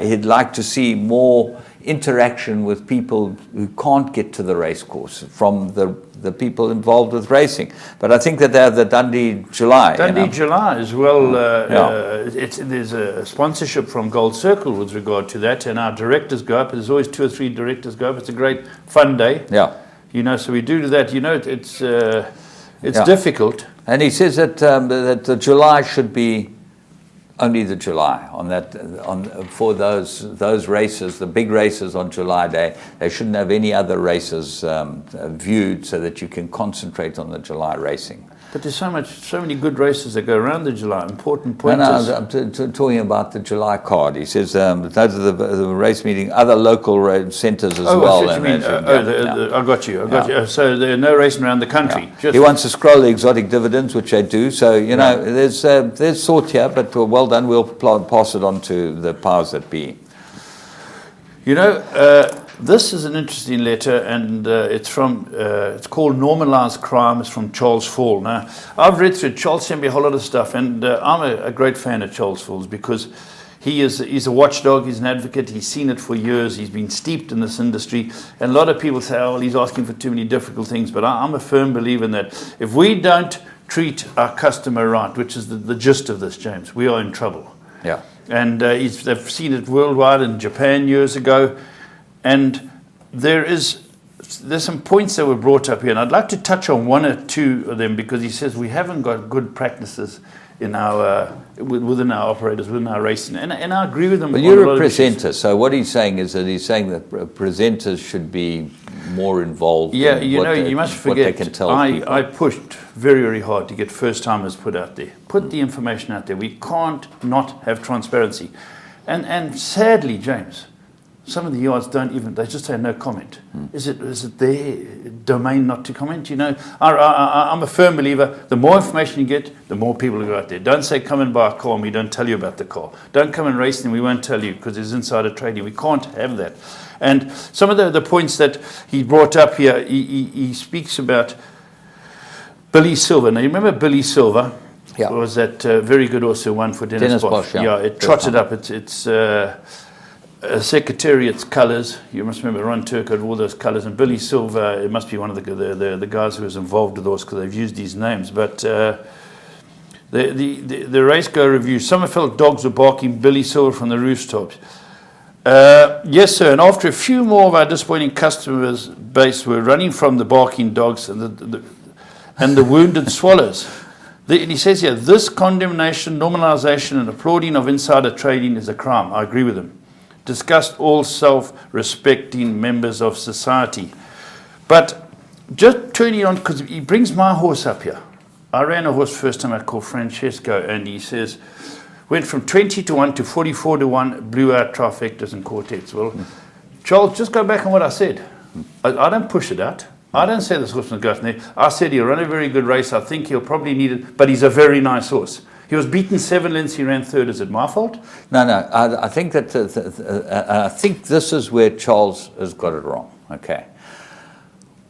he'd like to see more interaction with people who can't get to the race course from the people involved with racing. But I think that they have the Dundee July. Dundee July as well. There's a sponsorship from Gold Circle with regard to that, and our directors go up. There's always 2 or 3 directors go up. It's a great fun day. Yeah. So we do that. It's difficult. And he says that the July should be only the July for those races, the big races on July Day. They shouldn't have any other races viewed, so that you can concentrate on the July racing. But there's so many good races that go around the July. Important pointers. No, I'm talking about the July card. He says those are the race meeting, other local centres as well. I got you. So there are no racing around the country. Yeah. He wants to scroll the exotic dividends, which they do. So there's thought here, but well done. We'll pass it on to the powers that be. This is an interesting letter, and it's called Normalised Crime. It's from Charles Fall. Now, I've read through it. Charles sent me a whole lot of stuff, and I'm a great fan of Charles Fall's because he's a watchdog, he's an advocate, he's seen it for years, he's been steeped in this industry, and a lot of people say, he's asking for too many difficult things, but I'm a firm believer in that if we don't treat our customer right, which is the gist of this, James, we are in trouble. Yeah. And they've seen it worldwide in Japan years ago. And there's some points that were brought up here, and I'd like to touch on 1 or 2 of them, because he says we haven't got good practices in within our operators, within our racing, and I agree with him. Well, you're a presenter, so what he's saying is that presenters should be more involved. Yeah, you must forget. What they can tell people. I pushed very, very hard to get first timers put out there. Put the information out there. We can't not have transparency, and sadly, James, some of the yards they just say no comment. Is it their domain not to comment? I'm a firm believer, the more information you get, the more people will go out there. Don't say come and buy a car and we don't tell you about the car. Don't come and race and we won't tell you because there's insider trading. We can't have that. And some of the points that he brought up here, he speaks about Billy Silver. Now you remember Billy Silver? Yeah. Was that very good also one for Dennis Bosch? Yeah, it trotted up. It's Secretariat's colours. You must remember Ron Turk had all those colours, and Billy Silver, it must be one of the guys who was involved with those, because they've used these names. But the race go review, Summerfeld dogs were barking Billy Silver from the rooftops. Yes, sir, and after a few more of our disappointing customers base were running from the barking dogs and the wounded swallows. And he says here, this condemnation, normalisation and applauding of insider trading is a crime. I agree with him. Disgust all self-respecting members of society. But just turning on, because he brings my horse up here. I ran a horse first time I called Francesco, and he says, went from 20 to 1 to 44 to 1, blew out trifectas and quartets. Well, Charles, just go back on what I said. I don't push it out. I don't say this horse must go from there. I said he'll run a very good race. I think he'll probably need it, but he's a very nice horse. He was beaten 7 lengths. He ran 3rd. Is it my fault? No. I think that I think this is where Charles has got it wrong. Okay,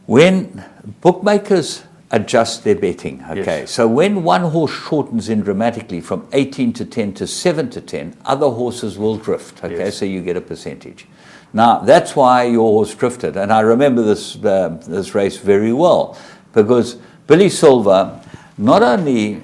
when bookmakers adjust their betting. Okay, yes. So when one horse shortens in dramatically from 18 to 10 to 7 to 10, other horses will drift. Okay, yes. So you get a percentage. Now that's why your horse drifted, and I remember this race very well, because Billy Silver not only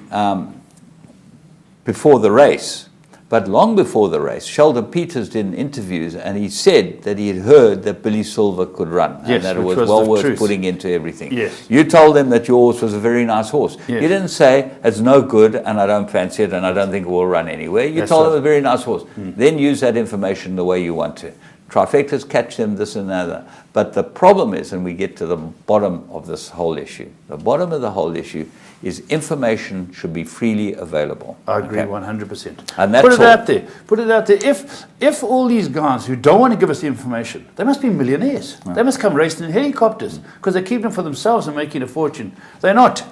before the race, but long before the race, Sheldon Peters did interviews, and he said that he had heard that Billy Silver could run, and that it was well worth putting into everything. Yes. You told him that your horse was a very nice horse. Yes. You didn't say, it's no good, and I don't fancy it, and I don't think it will run anywhere. You told him it was a very nice horse. Then use that information the way you want to. Trifectas, catch them, this and that. But the problem is, and we get to the bottom of this whole issue, the bottom of the whole issue is information should be freely available. I agree 100%. And that's Put it out there. Put it out there. If all these guys who don't want to give us the information, they must be millionaires. They must come racing in helicopters because they keep them for themselves and making a fortune. They're not.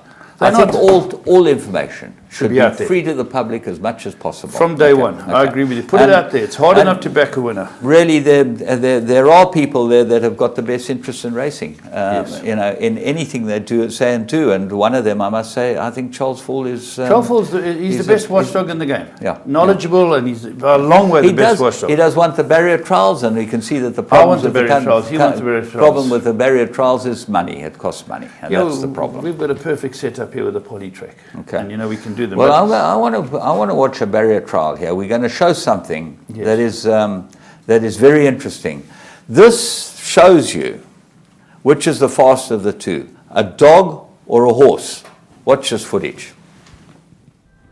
I think all information should be free to the public as much as possible. From day one. I agree with you. Put it out there. It's hard enough to back a winner. Really, there are people there that have got the best interest in racing, you know, in anything they do, say and do. And one of them, I must say, I think Charles Fall is... Charles Fall's he's the best watchdog in the game. Yeah. Knowledgeable, and he's a long way the best watchdog. He does want the barrier trials, and we can see that the problem with the barrier trials is money. It costs money, and that's the problem. We've got a perfect setup here with the poly track. Okay. And you know we can do them. Well, I want to watch a barrier trial here. We're going to show something that is very interesting. This shows you which is the faster of the two, a dog or a horse. Watch this footage.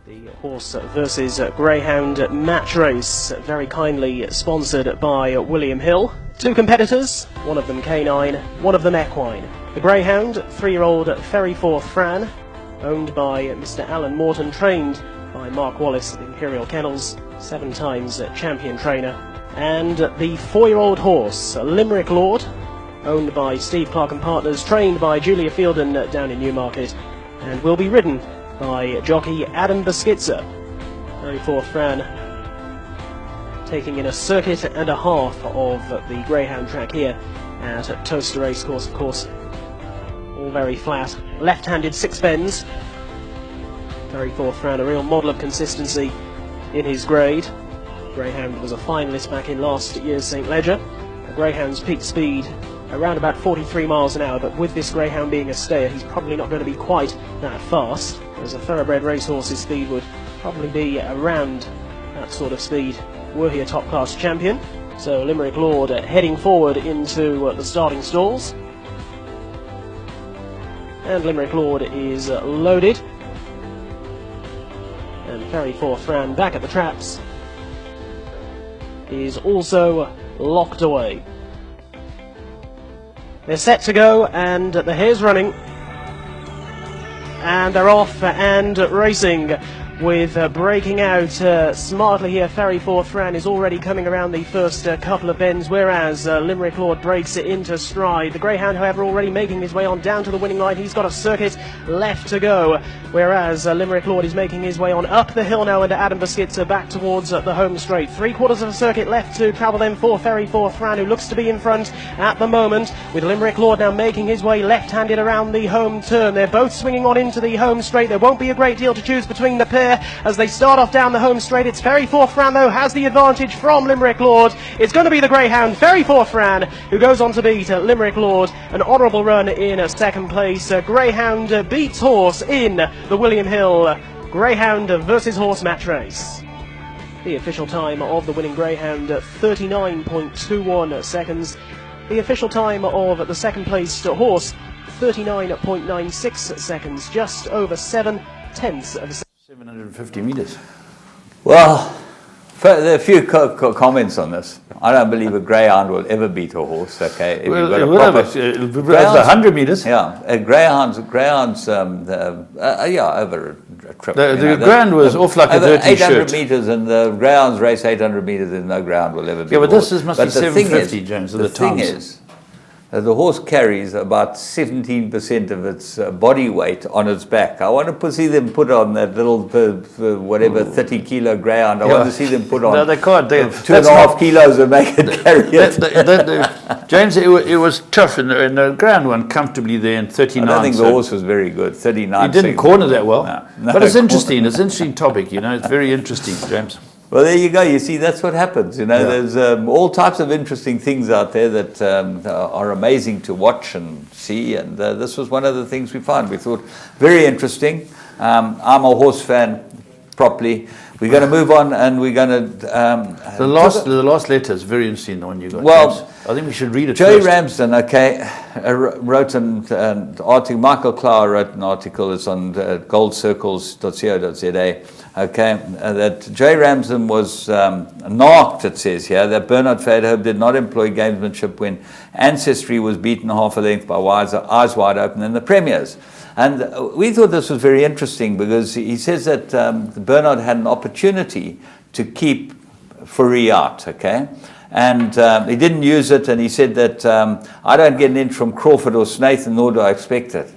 The horse versus greyhound match race, very kindly sponsored by William Hill. Two competitors, one of them canine, one of them equine. The greyhound, 3-year-old Ferry Forth Fran, owned by Mr. Alan Morton, trained by Mark Wallace at the Imperial Kennels, 7 times champion trainer. And the 4-year-old horse, Limerick Lord, owned by Steve Clark and Partners, trained by Julia Fielden down in Newmarket, and will be ridden by jockey Adam Beschitzer. Ferry Forth Fran taking in a circuit and a half of the greyhound track here at Toaster Racecourse, of course. All very flat, left-handed 6 bends. Ferry Forth Fran, a real model of consistency in his grade. Greyhound was a finalist back in last year's St. Leger. The greyhound's peak speed around about 43 miles an hour, but with this greyhound being a stayer, he's probably not going to be quite that fast. Whereas a thoroughbred racehorse's speed would probably be around that sort of speed were he a top-class champion. So Limerick Lord heading forward into the starting stalls. And Limerick Lord is loaded. And Ferry Forth Fran back at the traps is also locked away. They're set to go, and the hare's running. And they're off and racing with breaking out smartly here. Ferry Forth Fran is already coming around the first couple of bends, whereas Limerick Lord breaks it into stride. The greyhound, however, already making his way on down to the winning line. He's got a circuit left to go, whereas Limerick Lord is making his way on up the hill now, and Adam Beschitzer back towards the home straight. 3/4 of a circuit left to travel then for Ferry Forth Fran, who looks to be in front at the moment, with Limerick Lord now making his way left-handed around the home turn. They're both swinging on into the home straight. There won't be a great deal to choose between the pair as they start off down the home straight. It's Ferry Forth Fran, though, has the advantage from Limerick Lord. It's going to be the greyhound, Ferry Forth Fran, who goes on to beat Limerick Lord. An honourable run in second place. Greyhound beats horse in the William Hill greyhound versus horse match race. The official time of the winning greyhound, 39.21 seconds. The official time of the second placed horse, 39.96 seconds, just over 7/10 of a second. 750 meters. Well, there are a few comments on this. I don't believe a greyhound will ever beat a horse. Okay, Well, it'll be over 100 meters. Yeah, greyhounds, over a trip. The ground was off like a dirty 800 shirt. meters, and the greyhounds race 800 meters, and no ground will ever beat. Yeah, but a horse. this must be 750, James. The thing is, the horse carries about 17% of its body weight on its back. I want to see them put on that little, 30-kilo greyhound. I want to see them put on. No, they can't. 2.5 kilos and make it carry it. James, it was tough, and the ground went comfortably there in 39. I don't think the horse was very good. 39. He didn't corner that well. No, but it's interesting. It's an interesting topic, you know. It's very interesting, James. Well, there you go. You see, that's what happens. You know, there's all types of interesting things out there that are amazing to watch and see. And this was one of the things we found. We thought very interesting. I'm a horse fan properly. We're going to move on, and we're going to... the last letter is very interesting, the one you got. Well, James. I think we should read it Joey first. Ramsden, wrote an article. Michael Clower wrote an article. It's on goldcircles.co.za. That Joey Ramsden was narked, it says here, that Bernard Fairhope did not employ gamesmanship when Ancestry was beaten half a length by Eyes Wide Open in the Premiers. And we thought this was very interesting because he says that Bernard had an opportunity to keep Fourie out, and he didn't use it, and he said that I don't get an inch from Crawford or Snathan, nor do I expect it.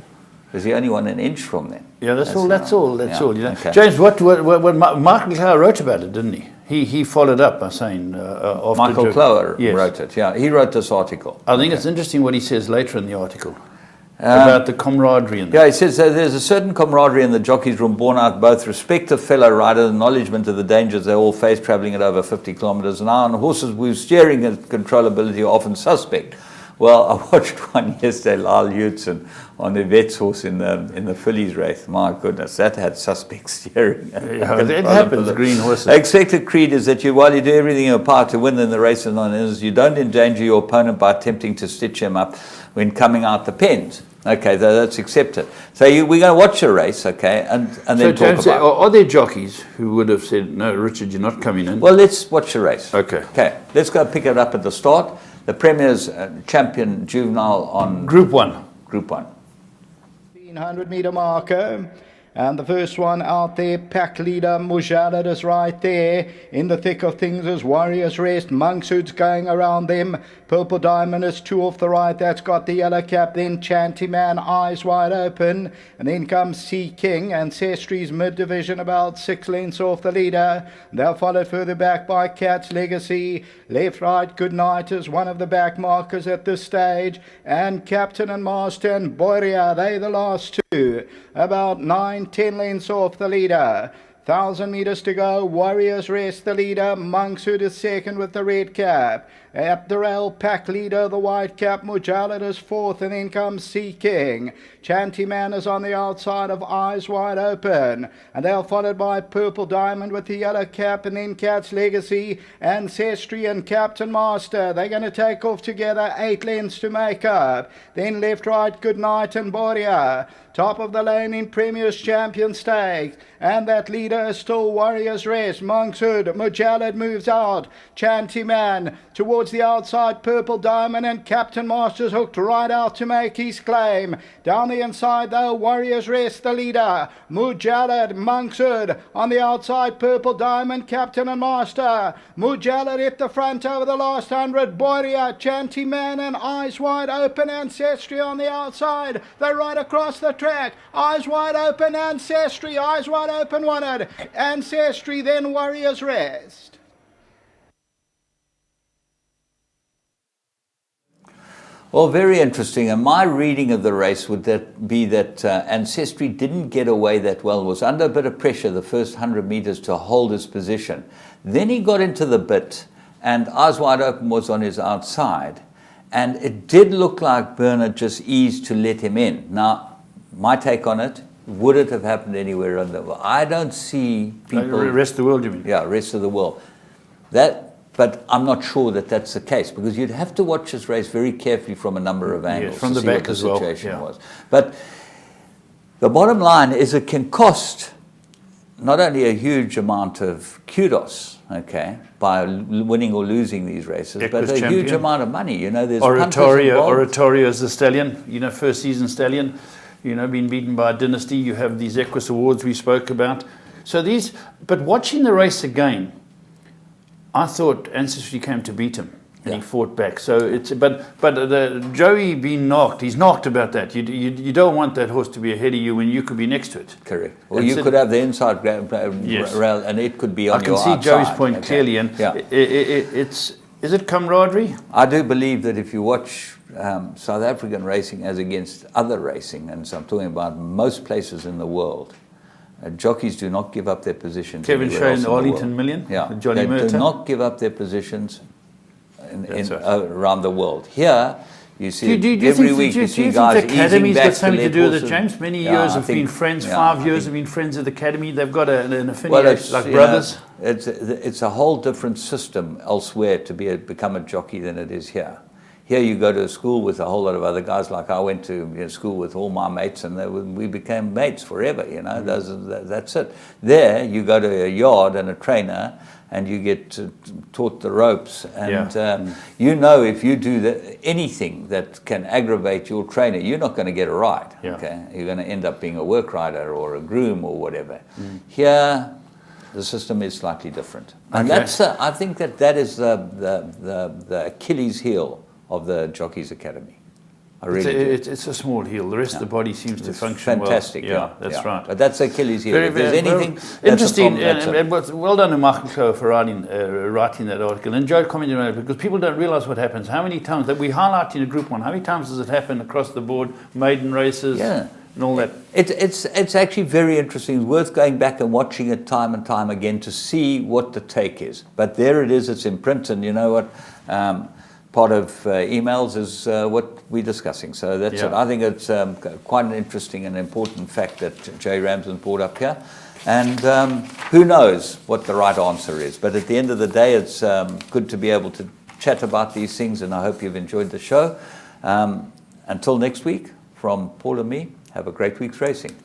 Because he only won an inch from them. Yeah, that's all. You know. Okay. James, what Michael Clower wrote about it, didn't he? He followed up by saying after Michael Clower yes. wrote it. Yeah, he wrote this article. I think it's interesting what he says later in the article about the camaraderie. Yeah, he says there's a certain camaraderie in the jockeys' room born out both respect of fellow riders and acknowledgement of the dangers they all face travelling at over 50 kilometres an hour, and horses whose steering and controllability are often suspect. Well, I watched one yesterday, Lyle Hewson, on the vet's horse in the fillies race. My goodness, that had suspect steering. Yeah, it happens, green horses. Expected creed is that while you do everything in your power to win in the race and you don't endanger your opponent by attempting to stitch him up when coming out the pens. Okay, that's accepted. So we're going to watch the race, and then so talk James, about it. are there jockeys who would have said, no, Richard, you're not coming in? Well, let's watch the race. Okay, let's go pick it up at the start. The Premier's champion juvenile on Group 1. Group 1. 100-meter marker. And the first one out there, pack leader Mujahid is right there. In the thick of things is Warriors Rest. Monkshood's going around them. Purple Diamond is 2 off the right. That's got the yellow cap. Then Chanty Man, Eyes Wide Open. And then comes Sea King. Ancestry's mid-division about 6 lengths off the leader. They're followed further back by Cat's Legacy. Left, right, Good Night is one of the back markers at this stage. And Captain and Master and Boria, they the last two. About 9-10 lengths off the leader. 1,000 metres to go. Warriors Rest the leader. Monkshood is second with the red cap. At the rail, pack leader, the white cap. Mujahid is fourth, and then comes Sea King. Chanty Man is on the outside of Eyes Wide Open. And they're followed by Purple Diamond with the yellow cap, and then Cat's Legacy, Ancestry and Captain Master. They're going to take off together, 8 lengths to make up. Then left, right, Good Night and Boria. Top of the lane in Premier's Champion Stakes. And that leader is still Warriors Rest. Monkshood, Mujahid moves out. Chanty Man towards the outside, Purple Diamond, and Captain Master's hooked right out to make his claim. Down the inside though, Warriors Rest the leader. Mujahid, Monkshood on the outside, Purple Diamond, Captain and Master. Mujahid at the front over the last 100. Boria, Chanty Man and Eyes Wide Open. Ancestry on the outside. They ride across the track. Eyes Wide Open, Ancestry. Eyes Wide Open wanted. Ancestry, then Warriors Rest. Well, very interesting. And my reading of the race would be that Ancestry didn't get away that well, was under a bit of pressure the first 100 metres to hold his position. Then he got into the bit, and Eyes Wide Open was on his outside. And it did look like Bernard just eased to let him in. Now, my take on it, would it have happened anywhere in the world? I don't see people... The rest of the world, you mean? Yeah, rest of the world. But I'm not sure that that's the case, because you'd have to watch this race very carefully from a number of angles. Yes, from the to see back what the as well. situation Yeah. was. But the bottom line is it can cost not only a huge amount of kudos, by winning or losing these races, but a huge amount of money. You know, there's Oratorio is the stallion, first season stallion, been beaten by a dynasty. You have these Equus Awards we spoke about. So but watching the race again, I thought Ancestry came to beat him, and he fought back. So but the Joey being knocked, he's knocked about that. You don't want that horse to be ahead of you when you could be next to it. Correct. Well, you could have the inside rail, and it could be on your outside. I can see Joey's point clearly, and is it camaraderie? I do believe that if you watch South African racing as against other racing, and so I'm talking about most places in the world, jockeys do not give up their positions. Kevin Shane, Arlington Million, Johnny Murta. Do not give up their positions around the world. Here, You see every week. You see guys the academy's easing back got something to let do with it, horses. James? Many Yeah, years I have think- been friends. yeah, 5 I years think- have been friends with the academy. They've got an Well, affiliation like you brothers. know, it's a whole different system elsewhere to become a jockey than it is here. Here you go to a school with a whole lot of other guys. Like I went to school with all my mates, and we became mates forever. You know, that's it. There you go to a yard and a trainer, and you get taught the ropes. And you know, if you do anything that can aggravate your trainer, you're not going to get a ride. Yeah. Okay, you're going to end up being a work rider or a groom or whatever. Here, the system is slightly different, and that's I think that is the Achilles heel of the Jockeys Academy. I really do. It's a small heel. The rest of the body seems to function Fantastic, well. yeah. Right. But that's Achilles heel. If there's anything that's interesting, that's and well done to Michael Coe for writing that article. Enjoyed commenting on it because people don't realise what happens. How many times that we highlight in a Group 1, how many times does it happen across the board, maiden races and all that? It's actually very interesting. Worth going back and watching it time and time again to see what the take is. But there it is, it's in print, and you know what? Part of emails is what we're discussing. So that's it. I think it's quite an interesting and important fact that Jay Ramsden brought up here. And who knows what the right answer is. But at the end of the day, it's good to be able to chat about these things, and I hope you've enjoyed the show. Until next week, from Paul and me, have a great week's racing.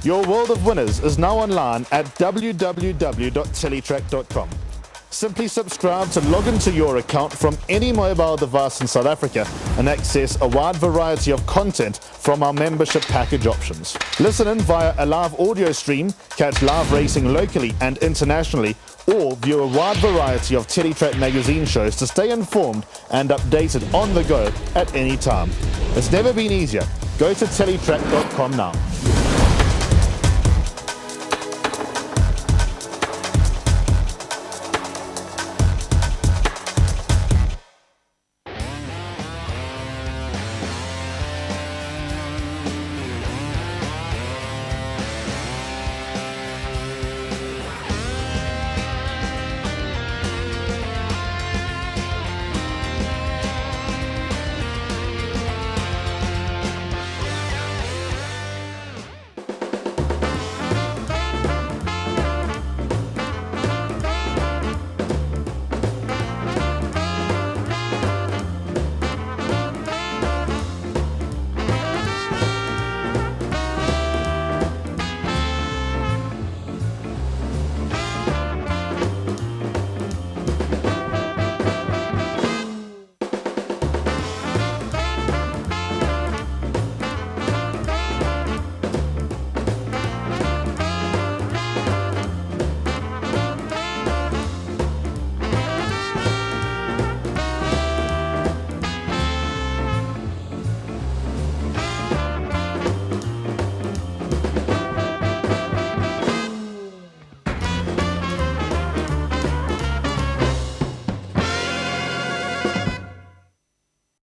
Your world of winners is now online at www.teletrack.com. Simply subscribe to log into your account from any mobile device in South Africa and access a wide variety of content from our membership package options. Listen in via a live audio stream, catch live racing locally and internationally, or view a wide variety of Teletrack magazine shows to stay informed and updated on the go at any time. It's never been easier. Go to teletrack.com now.